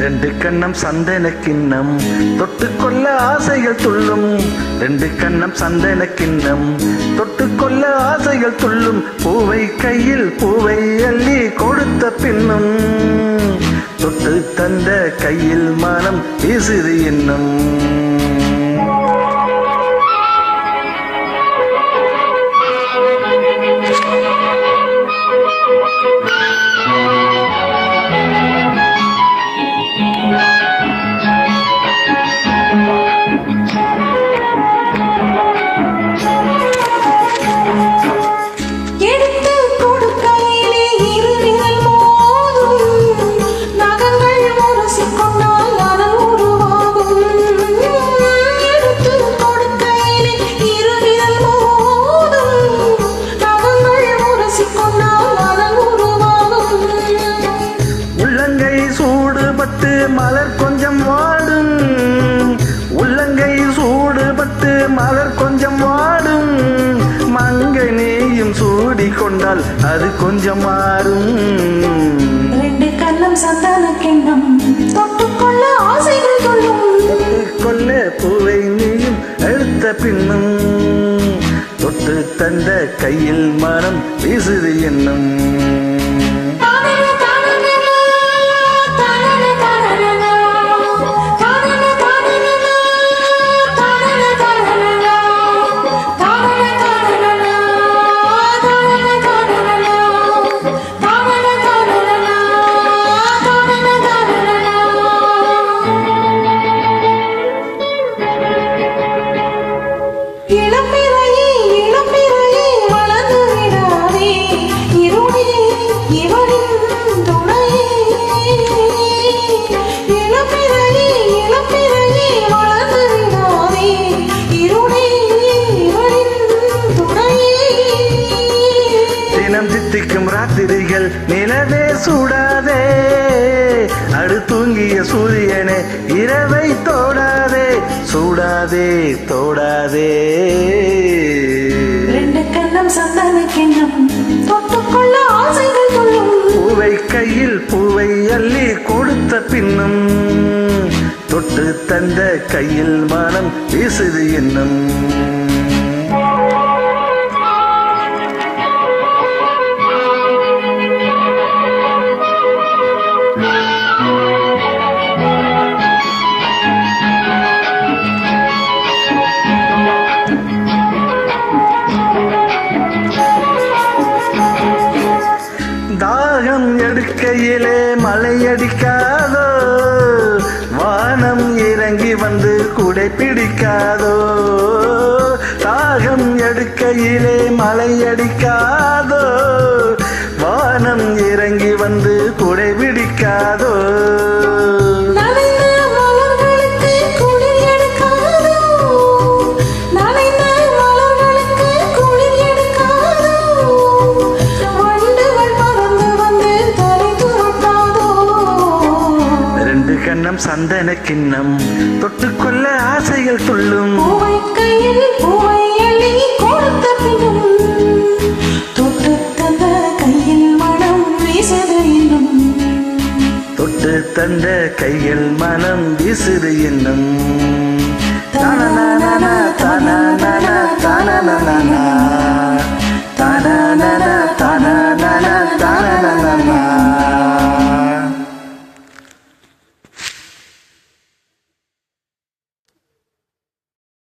ரெண்டு கண்ணம் சந்தன கிண்ணம் தொட்டுக்கொள்ள ஆசைகள் துள்ளும். ரெண்டு கண்ணம் சந்தன கிண்ணம் தொட்டுக்கொள்ள ஆசைகள் துள்ளும். பூவை கையில் பூவை அள்ளி கொடுத்த பின்னும் தொட்டு தந்த கையில் மனம் வீசுது இன்னும். மலர் கொஞ்சம் வாடும், உள்ளங்கை சூடுபட்டு மலர் கொஞ்சம் வாடும். மங்கை நீயும் சூடி கொண்டால் அது கொஞ்சம் மாறும். ரெண்டு கண்ணம் சந்தன கிண்ணம் தொட்டுக்கொள்ள ஆசைகள் துள்ளும். தொட்டுக்கொள்ள பூவை நீயும் எடுத்த பின்னும் தொட்டு தந்த கையில் மரம் வீசுது என்னும். தித்திக்கும் ராத்திரிகள் நிலவே சூடாதே, அடுத்தூங்கிய சூரியனே இரவை தோடாதே, சூடாதே தோடாதே. ரெண்டு கண்ணம் சந்தன கிண்ணம் தொட்டுக்கொள்ள ஆசைகள் துள்ளும். பூவை கையில் பூவை அள்ளி கொடுத்த பின்னும் தொட்டு தந்த கையில் மனம் வீசுது என்னும். தாகம் எடுக்கையிலே மழை அடிக்காதோ, வானம் இறங்கி வந்து குடை பிடிக்காதோ. தாகம் எடுக்கையிலே மழை அடிக்காதோ, வானம் இறங்கி வந்து குடை பிடிக்காதோ. கண்ணம் சந்தன கிண்ணம் தொட்டுக்கொள்ள ஆசைகள் துள்ளும். பூவை கையில் பூவை அள்ளி கொடுத்த பின்னும் தொட்டு தந்த கையில் மனம் வீசுது இன்னும். தொட்டு தந்த கையில் மனம் வீசுது இன்னும். தானா தானா தானா தானா தானா.